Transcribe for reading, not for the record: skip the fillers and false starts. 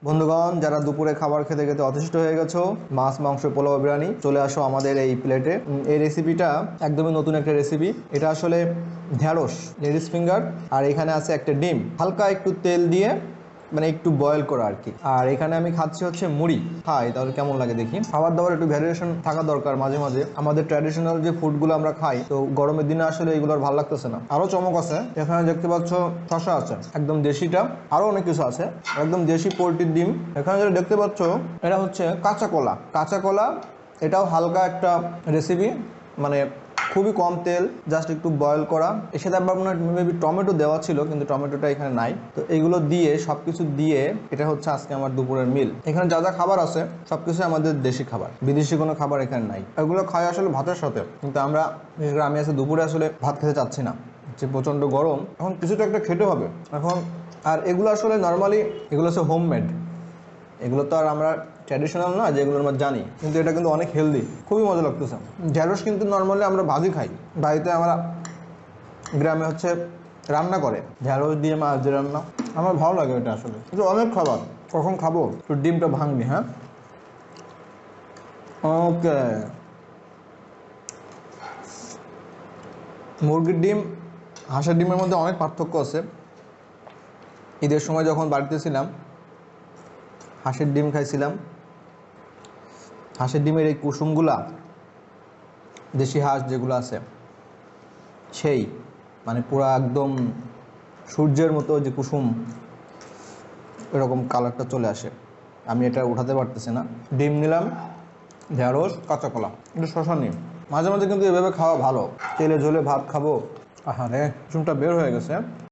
বন্ধুগণ, যারা দুপুরে খাবার খেতে খেতে অতিষ্ঠ হয়ে গেছো, মাছ মাংস পোলাও বিরিয়ানি, চলে আসো আমাদের এই প্লেটে। এই রেসিপিটা একদমই নতুন একটা রেসিপি। এটা আসলে ঢ্যাঁড়স, লেডিস ফিঙ্গার, আর এখানে আছে একটা ডিম হালকা একটু তেল দিয়ে, মানে একটু বয়েল করা আর কি। আর এখানে আমি খাচ্ছি হচ্ছে মুড়ি। খাই তাহলে কেমন লাগে দেখি। খাবার দাবার একটু ভ্যারিয়েশন থাকা দরকার মাঝে মাঝে। আমাদের ট্র্যাডিশনাল যে ফুডগুলো আমরা খাই, তো গরমের দিনে আসলে এগুলোর ভালো লাগতেছে না। আরো চমক আছে, এখানে দেখতে পাচ্ছ শশা আছে একদম দেশিটা, আরো অনেক কিছু আছে। একদম দেশি পোলট্রির ডিম। এখানে যেটা দেখতে পাচ্ছ এটা হচ্ছে কাঁচা কলা। কাঁচা কলা, এটাও হালকা একটা রেসিপি, মানে খুবই কম তেল, জাস্ট একটু বয়েল করা। এর সাথে আবার মনে হয় মেবি টমেটো দেওয়া ছিল, কিন্তু টমেটোটা এখানে নাই। তো এইগুলো দিয়ে, সবকিছু দিয়ে, এটা হচ্ছে আজকে আমার দুপুরের মিল। এখানে যা যা খাবার আছে সবকিছু আমাদের দেশি খাবার, বিদেশি কোনো খাবার এখানে নাই। এগুলো খাই আসলে ভাতের সাথে, কিন্তু আমরা বিশেষ করে আমি আজকে দুপুরে আসলে ভাত খেতে চাচ্ছি না, যে প্রচণ্ড গরম, এখন কিছুটা একটা খেতে হবে এখন। আর এগুলো আসলে নর্মালি এগুলো হচ্ছে হোমমেড, এগুলো তো আর আমরা ট্র্যাডিশনাল না যেগুলো আমরা জানি, কিন্তু এটা কিন্তু অনেক হেলদি, খুবই মজা লাগতেছে। ঢ্যাঁড়স কিন্তু নর্মালি আমরা ভাজি খাই, বাড়িতে আমরা গ্রামে হচ্ছে রান্না করে ঢ্যাঁড়স দিয়ে, মাছ দিয়ে রান্না। আমার ভালো লাগে এটা আসলে, কিন্তু অনেক খাবার কখন খাবো। তো ডিমটা ভাঙবি, হ্যাঁ, ওকে। মুরগির ডিম হাঁসের ডিমের মধ্যে অনেক পার্থক্য আছে। ঈদের সময় যখন বাড়িতে ছিলাম, হাঁসের ডিম খাইছিলাম। হাঁসের ডিমের এই কুসুমগুলা, দেশি হাঁস যেগুলো আছে, সেই মানে পুরো একদম সূর্যের মতো যে কুসুম, এরকম কালারটা চলে আসে। আমি এটা উঠাতে পারতেছি না। ডিম নিলাম, ঢ্যাঁড়স, কাঁচা কলা, একটু শশা নিই। মাঝে মাঝে কিন্তু এভাবে খাওয়া ভালো, তেলে ঝোলে ভাত খাবো। আহারে, কুসুমটা বের হয়ে গেছে।